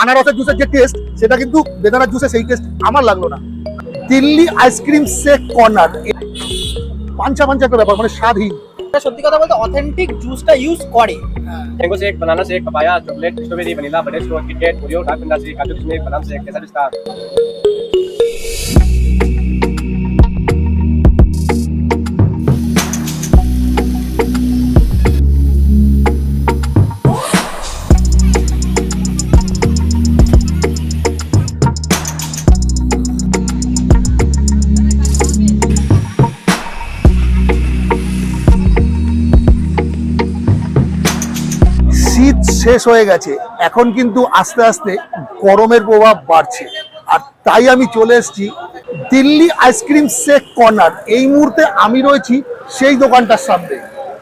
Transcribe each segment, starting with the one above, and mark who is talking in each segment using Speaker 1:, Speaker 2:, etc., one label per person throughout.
Speaker 1: আনারসের জুসের যে টেস্ট সেটা কিন্তু বেদানার জুসে সেই টেস্ট আমার লাগলো না। দিল্লি আইসক্রিম শেক কর্নার, পাঞ্চা পাঞ্চা একটা ব্যাপার, মানে স্বাদহীন।
Speaker 2: সত্যি কথা বলতে অথেন্টিক জুসটা ইউজ করে।
Speaker 3: Mango shake, banana shake, papaya, chocolate, strawberry, vanilla, butterscotch, KitKat, Oreo, dark fantasy, काजू किशमिश, बादाम शेक, कैसा पिस्ता।
Speaker 1: শীত শেষ হয়ে গেছে, এখন কিন্তু আস্তে আস্তে গরমের প্রভাব বাড়ছে, আর তাই আমি চলে এসেছি দিল্লি আইসক্রিম শেক কর্নার। এই মুহূর্তে আমি রয়েছি সেই দোকানটার সামনে।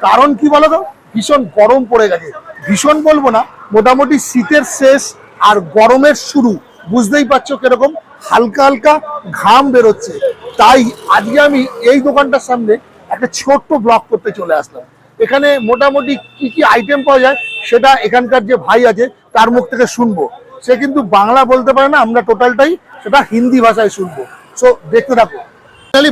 Speaker 1: কারণ কি বলো তো, ভীষণ গরম পড়ে গেছে। ভীষণ বলবো না, মোটামুটি শীতের শেষ আর গরমের শুরু, বুঝতেই পারছো কিরকম হালকা হালকা ঘাম বেরোচ্ছে। তাই আজকে আমি এই দোকানটার সামনে একটা ছোট্ট ব্লগ করতে চলে আসলাম। এখানে মোটামুটি কি কি আইটেম পাওয়া যায় সেটা এখানকার যে ভাই আছে তার মুখ থেকে শুনবো। সে কিন্তু বাংলা বলতে পারে না, আমরা টোটালটাই সেটা হিন্দি ভাষায় শুনবো। সো দেখতে থাকো।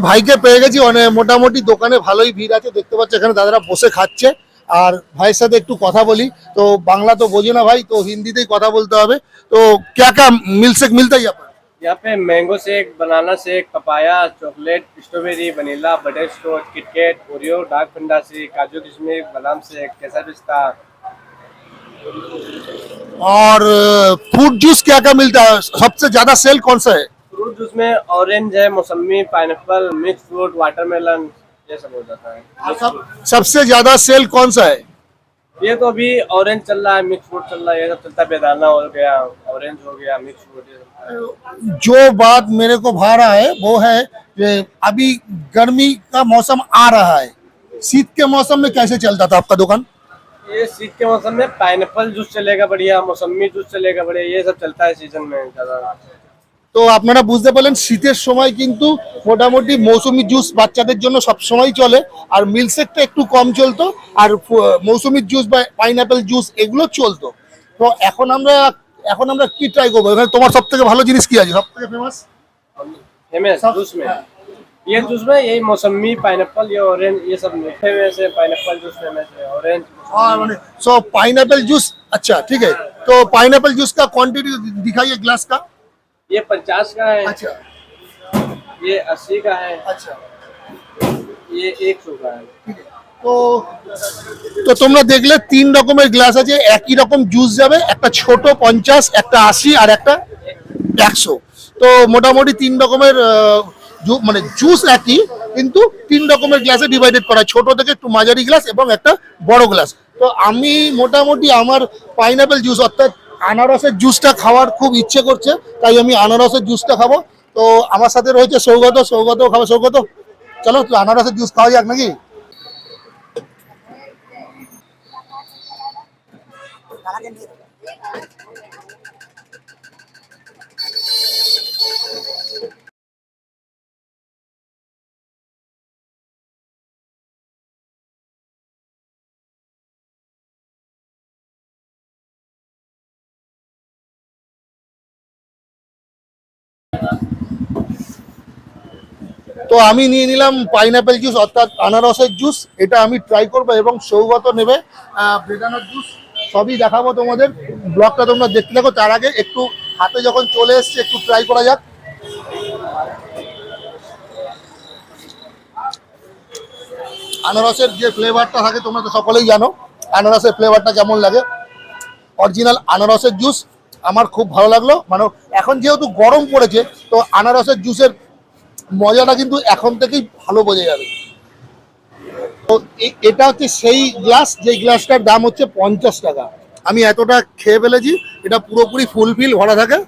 Speaker 1: ভাইকে পেয়ে গেছি, অনেক মোটামুটি দোকানে ভালোই ভিড় আছে, দেখতে পাচ্ছ এখানে দাদারা বসে খাচ্ছে। আর ভাইয়ের সাথে একটু কথা বলি, তো বাংলা তো বোঝে না ভাই, তো হিন্দিতেই কথা বলতে হবে। তো ক্যা ক্যা মিল্কশেক মিলতা है
Speaker 3: यहाँ पे mango shake, banana shake, papaya, chocolate, strawberry, vanilla, butterscotch, KitKat, Oreo, dark fantasy, काजू किशमिश, बादाम शेक, कैसा पिस्ता।
Speaker 1: और फ्रूट जूस क्या क्या मिलता है, सबसे ज्यादा सेल कौन सा है?
Speaker 3: फ्रूट जूस में ऑरेंज है, मौसमी, पाइनएप्पल, मिक्स फ्रूट, वाटरमेलन, ये सब हो जाता है।
Speaker 1: सबसे ज्यादा सेल कौन सा है?
Speaker 3: ये तो अभी ऑरेंज चल रहा है, मिक्स फ्रूट चल रहा है, ये सब चलता है। बेदाना हो गया, ऑरेंज हो गया, मिक्स फ्रूट, ये सब।
Speaker 1: जो बात मेरे को भा रहा है वो है कि अभी गर्मी का मौसम आ रहा है, शीत के मौसम में कैसे चलता था आपका दुकान?
Speaker 3: ये शीत के मौसम में पाइनएप्पल जूस चलेगा बढ़िया, मौसमी जूस चलेगा बढ़िया, ये सब चलता है सीजन में ज्यादा।
Speaker 1: তো আপনারা বুঝতে পারলেন শীতের সময় কিন্তু মোটামুটি মৌসুমী জুস বাচ্চাদের জন্য সব সময় চলে, আর মিল্কশেকটা একটু কম চলতো, আর মৌসুমী জুস বা পাইনাপেল জুস এগুলো চলতো। তো এখন আমরা কি ট্রাই করবো? এখানে তোমার সব থেকে ভালো জিনিস কি আছে, সব থেকে ফেমাস?
Speaker 3: फेमस जूस में ये जूस में यही मौसमी, पाइनएप्पल, ये ऑरेंज, ये सब फेमस है। पाइनएप्पल जूस फेमस है, ऑरेंज।
Speaker 1: हाँ मैंने सो पाइनएप्पल जूस, अच्छा ठीक है। तो पाइनएप्पल जूस का क्वांटिटी दिखाइए ग्लास का।
Speaker 3: ये 50 का है,
Speaker 1: अच्छा
Speaker 3: ये 80 का है,
Speaker 1: अच्छा
Speaker 3: ये 100 का है।
Speaker 1: তো তোমরা দেখলে তিন রকমের গ্লাস আছে, একই রকম জুস যাবে, একটা ছোট 50, একটা 80 আর একটা 100। তো মোটামুটি তিন রকমের মানে জুস একই, কিন্তু তিন রকমের গ্লাসে ডিভাইডেড করা, ছোট থেকে একটু মাঝারি গ্লাস এবং একটা বড় গ্লাস। তো আমি মোটামুটি আমার পাইনাপেল জুস অর্থাৎ আনারসের জুসটা খাওয়ার খুব ইচ্ছে করছে, তাই আমি আনারসের জুসটা খাবো। তো আমার সাথে রয়েছে সৌগতও খাবো। সৌগত চলো তো আনারসের জুস খাওয়া যাক নাকি? তো আমি নিয়ে নিলাম পাইনাপেল জুস অর্থাৎ আনারসের জুস, এটা আমি ট্রাই করবো, এবং সৌগত নেবে বেদানার জুস। সবই দেখাবো তোমাদের, ব্লগটা তোমরা দেখতে থাকো। তার আগে একটু হাতে যখন চলে এসছে একটু ট্রাই করা যাক। আনারসের যে ফ্লেভারটা থাকে তোমরা তো সকলেই জানো আনারসের ফ্লেভারটা কেমন লাগে। অরিজিনাল আনারসের জুস আমার খুব ভালো লাগলো। মানে এখন যেহেতু গরম পড়েছে, তো আনারসের জুসের মজাটা কিন্তু এখন থেকেই ভালো বোঝা যাবে। তো এটা হচ্ছে সেই গ্লাস, যে গ্লাসটার দাম হচ্ছে 50 টাকা। আমি এতটা খেয়ে ফেলেছি, এটা পুরোপুরি ফুলফিল ভরা থাকে।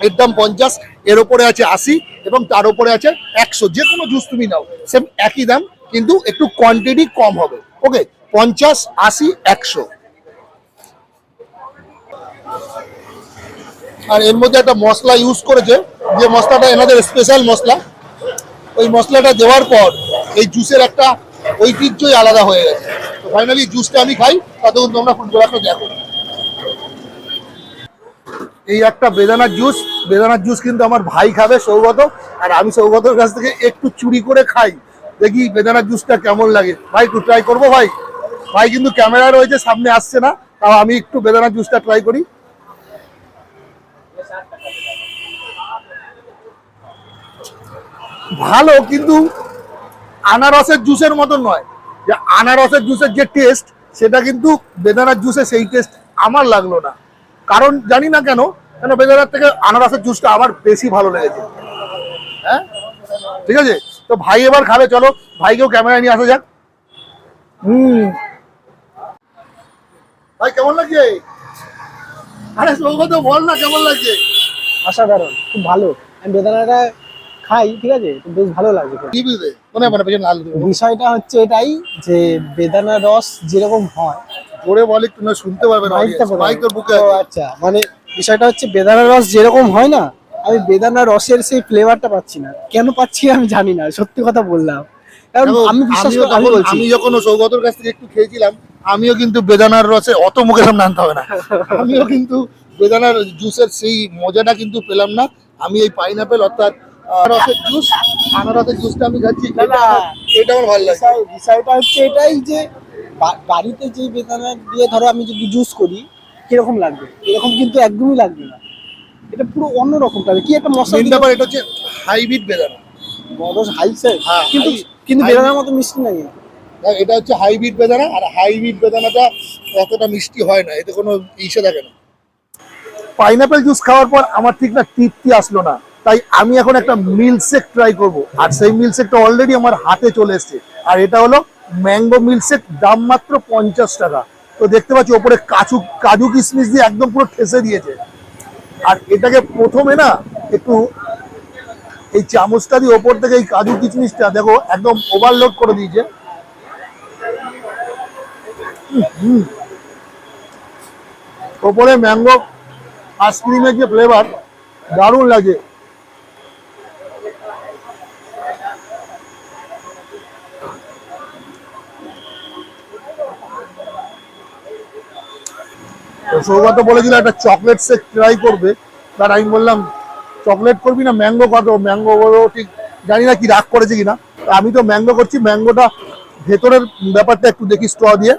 Speaker 1: এর দাম 50, এর ওপরে আছে 80 এবং তার উপরে আছে 100। যে কোনো জুস তুমি নাও সেম একই দাম, কিন্তু একটু কোয়ান্টিটি কম হবে। ওকে, 50, 80, 100। আর এর মধ্যে একটা মশলা ইউজ করেছে, যে মশলাটা এনাদের স্পেশাল মশলা। ওই মশলাটা দেওয়ার পর এই জুসের একটা ঐতিহ্যই আলাদা হয়ে গেছে। তো ফাইনালি জুসটা আমি খাই, ততক্ষণ তোমরা ফুটবলটা দেখো। এই একটা বেদানার জুস কিন্তু আমার ভাই খাবে সৌগত, আর আমি সৌগতের কাছ থেকে একটু চুরি করে খাই, দেখি বেদানার জুসটা কেমন লাগে। ভাই একটু ট্রাই করবো ভাই? ভাই কিন্তু ক্যামেরা রয়েছে, সামনে আসছে না, তাও আমি একটু বেদানার জুসটা ট্রাই করি। ভালো, কিন্তু আনারসের জুসের মতন নয়। যে আনারসের জুসের যে টেস্ট, সেটা কিন্তু বেদানার জুসে সেই টেস্ট আমার লাগলো না। কারণ জানি না কেন বেদানার থেকে আনারসের জুসটা আমার বেশি ভালো লেগেছে। হ্যাঁ, ঠিক আছে, তো ভাই এবার খাবে, চলো ভাইকেও ক্যামেরায় নিয়ে আসা যাক। ভাই কেমন লাগছে? আরে সৌগত বল না কেমন লাগছে?
Speaker 2: অসাধারণ, খুব ভালো। আমি বেদানাটা খাই, ঠিক আছে, তো বেশ ভালো লাগে।
Speaker 1: কি বুঝলে মনে হয় পেছনে লাল
Speaker 2: বিষয়টা হচ্ছে এটাই যে বেদানা রস যেরকম হয়,
Speaker 1: জোরে বল একটু, না শুনতে পারবে না, মাইক তোর বুকে আছে।
Speaker 2: আচ্ছা, মানে বিষয়টা হচ্ছে বেদানা রস যেরকম হয় না, আমি বেদানা রসের সেই ফ্লেভারটা পাচ্ছি না। কেন পাচ্ছি আমি জানি না, সত্যি কথা বললাম। কারণ আমি বিশ্বাস করি,
Speaker 1: আমি যখন সৌগতর কাছ থেকে একটু খেয়েছিলাম, আমিও কিন্তু বেদানার রসে, অত মুখে সামনে আনতে হবে না, আমিও কিন্তু বেদানার জুসের সেই মজাটা কিন্তু পেলাম না। আমি এই পাইনাপেল অর্থাৎ আনারসের জুসটা আমি খাচ্ছি, এটা আমার ভালো লাগে।
Speaker 2: বিষয়টা হচ্ছে এটাই যে বাড়িতে যে বেদানা দিয়ে ধরো আমি যদি জুস করি, কিরকম লাগবে, এরকম কিন্তু একদমই লাগবে না। এটা পুরো অন্যরকম লাগবে, কি একটা মশলা
Speaker 1: ব্যাপার। এটা হচ্ছে হাইব্রিড বেদানা,
Speaker 2: বড় হাইসে,
Speaker 1: হ্যাঁ,
Speaker 2: কিন্তু বেদানার মতো মিষ্টি লাগে।
Speaker 1: এটা হচ্ছে হাইব্রিড বেদানা, আর হাইব্রিড বেদানাটা অতটা মিষ্টি হয় না, এতে কোনো ইসে থাকে না। পাইনাপেল জুস খাওয়ার পর আমার ঠিক না তৃপ্তি আসলো না, তাই আমি এখন একটা মিল্কশেক ট্রাই করব। আর সেই মিল্কশেকটা অলরেডি আমার হাতে চলে এসেছে, আর এটা হলো ম্যাঙ্গো মিল্কশেক, দাম মাত্র 50 টাকা। তো দেখতে পাচ্ছি ওপরে কাজু কিশমিশ দিয়ে একদম পুরো ঠেসে দিয়েছে। আর এটাকে প্রথমে না একটু এই চামচটা দিয়ে ওপর থেকে এই কাজু কিশমিশটা দেখো একদম ওভারলোড করে দিয়েছে। ওপরে ম্যাঙ্গো আইসক্রিমের যে ফ্লেভার, দারুণ লাগে। সৌগত বলেছিল একটা চকলেট শেক ট্রাই করবে, তার আমি বললাম চকলেট করবি না ম্যাঙ্গো কত, ম্যাঙ্গো ঠিক জানি না কি রাগ করেছে কিনা। আমি তো ম্যাঙ্গো করছি, ম্যাঙ্গোটা ভেতরের ব্যাপারটা একটু দেখি স্ট্র দিয়ে।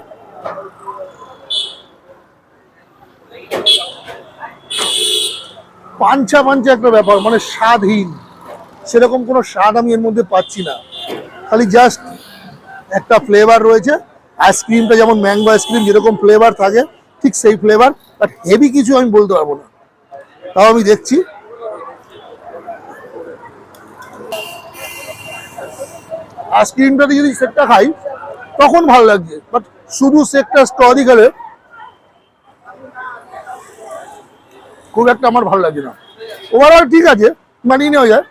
Speaker 1: পাঞ্চা একটা ব্যাপার, মানে স্বাদহীন, সেরকম কোনো স্বাদ আমি এর মধ্যে পাচ্ছি না। খালি জাস্ট একটা ফ্লেভার রয়েছে, আইসক্রিমটা যেমন ম্যাঙ্গো আইসক্রিম যেরকম ফ্লেভার থাকে ঠিক সেই ফ্লেভার, বাট হেভি কিছু আমি বলতে পারবো না। তাও আমি দেখছি। আইসক্রিমটাতে যদি শেকটা খাই তখন ভালো লাগছে, বাট শুধু শেকটা স্ট্রবেরি খেলে খুব একটা আমার ভালো লাগছে না। ওভারঅল ঠিক আছে, মানিয়ে নেওয়া যায়,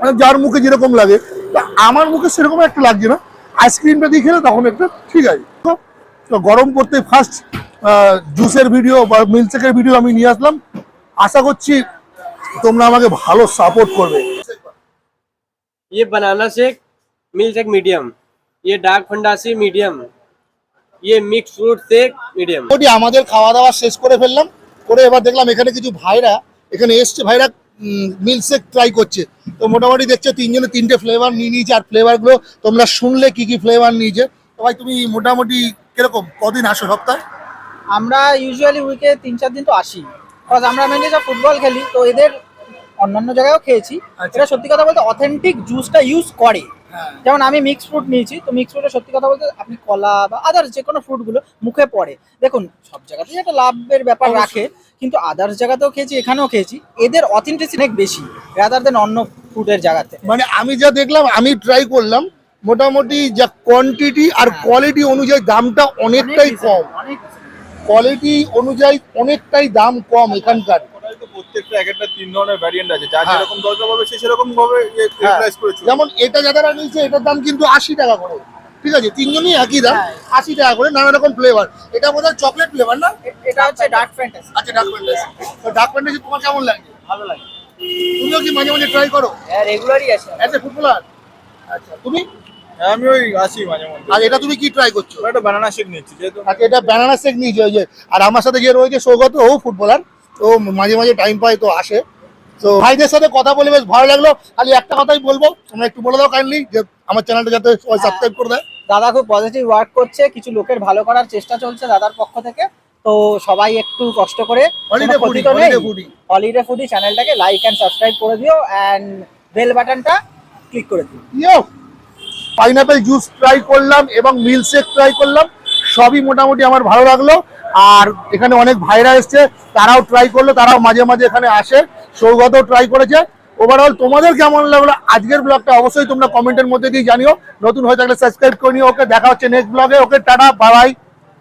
Speaker 1: মানে যার মুখে যেরকম লাগে, তা আমার মুখে সেরকম একটা লাগছে না। আইসক্রিমটা দিয়ে খেলে তখন একটা ঠিক আছে। তো গরম করতে ফার্স্ট জুসের ভিডিও বা মিল্কশেকের ভিডিও আমি নিয়ে আসলাম। আশা করছি তোমরা আমাকে ভালো সাপোর্ট করবে।
Speaker 3: ये banana shake milk shake medium, ये डार्क फंडासी मीडियम, ये मिक्स फ्रूट शेक मीडियम।
Speaker 1: মোটামুটি আমাদের খাওয়া দাওয়া শেষ করে ফেললাম, করে এবার দেখলাম এখানে কিছু ভাইরা এখানে এসছে, ভাইরা মিল্কশেক ট্রাই করছে। তো মোটামুটি দেখছো তিনজনে তিনটে ফ্লেভার নিয়ে নিয়েছে, আর ফ্লেভারগুলো তোমরা শুনলে কি কি ফ্লেভার নিয়েছে। তো ভাই তুমি মোটামুটি কিরকম কদিন আসো সপ্তাহে?
Speaker 2: আমরা ইউজুয়ালি উইকে 3-4 দিন তো আসি, কারণ আমরা মেনলি যা ফুটবল খেলি, তো এদের অন্যান্য জায়গায়ও খেয়েছি। এটা সত্যি কথা বলতে অথেন্টিক জুসটা ইউজ করে। যেমন আমি মিক্স ফ্রুট নিয়েছি, তো মিক্স ফ্রুটে সত্যি কথা বলতে আপনি কলা বা আদার্স যে কোনো ফ্রুটগুলো মুখে পড়ে, দেখুন সব জায়গাতেই একটা লাভের ব্যাপার রাখে, কিন্তু আদার্স জায়গাতেও খেয়েছি, এখানেও খেয়েছি, এদের অথেন্টিসিটি অনেক বেশি রাদার দেন অন্য ফ্রুটের জায়গাতে।
Speaker 1: মানে আমি যা দেখলাম, আমি ট্রাই করলাম, মোটামুটি যা কোয়ান্টিটি আর কোয়ালিটি অনুযায়ী দামটা অনেকটাই কম, কোয়ালিটি অনুযায়ী অনেকটাই দাম কম এখানকার।
Speaker 4: প্রত্যেকটা এক একটা 3 ধরনের ভ্যারিয়েন্ট আছে, যার যেরকম দরকার হবে সে সেরকম ভাবে প্রাইস করেছে।
Speaker 1: যেমন এটা যারা নিয়েছে এটার দাম কিন্তু 80 টাকা করে, ঠিক আছে, তিনজনই একই দাম, 80 টাকা করে, নানা রকম ফ্লেভার। এটা বোধহয় চকলেট ফ্লেভার না?
Speaker 2: এটা হচ্ছে ডার্ক ফ্যান্টাসি।
Speaker 1: আচ্ছা, ডার্ক ফ্যান্টাসি। তো ডার্ক ফ্যান্টাসি তোমার কেমন লাগে?
Speaker 2: ভালো লাগে।
Speaker 1: তুমিও কি মাঝে মাঝে ট্রাই করো?
Speaker 2: হ্যাঁ, রেগুলারই আসে
Speaker 1: অ্যাজ এ ফুটবলার। আচ্ছা, তুমি?
Speaker 4: হ্যাঁ, আমি ওই আসি মাঝে মধ্যে।
Speaker 1: আর এটা তুমি কি ট্রাই করছো?
Speaker 4: একটা বানানা শেক নিচ্ছি যেহেতু।
Speaker 1: আচ্ছা, এটা ব্যানানা শেক নিয়েছে ওই যে, আর আমার সাথে যে রয়েছে সৌগত, ও ফুটবলার, তো মাঝে মাঝে টাইম পাই তো আসে। তো ভাইদের সাথে কথা বলে বেশ ভালো লাগলো। খালি একটা কথাই বলবো, তোমরা একটু বলে দাও কাইন্ডলি যে আমার চ্যানেলটা যাতে সবাই সাবস্ক্রাইব করে দেয়।
Speaker 2: দাদা খুব পজিটিভ ওয়ার্ক করছে, কিছু লোকের ভালো করার চেষ্টা চলছে দাদার পক্ষ থেকে। তো সবাই একটু কষ্ট করে,
Speaker 1: Holiday
Speaker 2: কোনো ক্ষতি
Speaker 1: Foodie,
Speaker 2: তো নেই,
Speaker 1: Holiday Foodie।
Speaker 2: হলিডে ফুডি চ্যানেলটাকে লাইক অ্যান্ড সাবস্ক্রাইব করে দিও অ্যান্ড বেল বাটনটা ক্লিক করে দিও।
Speaker 1: পাইনাপেল জুস ট্রাই করলাম এবং মিল্কশেক ট্রাই করলাম, সবই মোটামুটি আমার ভালো লাগলো। আর এখানে অনেক ভাইরা এসছে, তারাও ট্রাই করলো, তারাও মাঝে মাঝে এখানে আসে। সৌগতও ট্রাই করেছে। ওভারঅল তোমাদের কেমন লাগলো আজকের ব্লগটা অবশ্যই তোমরা কমেন্টের মধ্যে দিয়ে জানিও। নতুন হয়ে থাকলে সাবস্ক্রাইব করে নিও। ওকে, দেখা হচ্ছে নেক্সট ব্লগে। ওকে, টাটা, বাই বাই।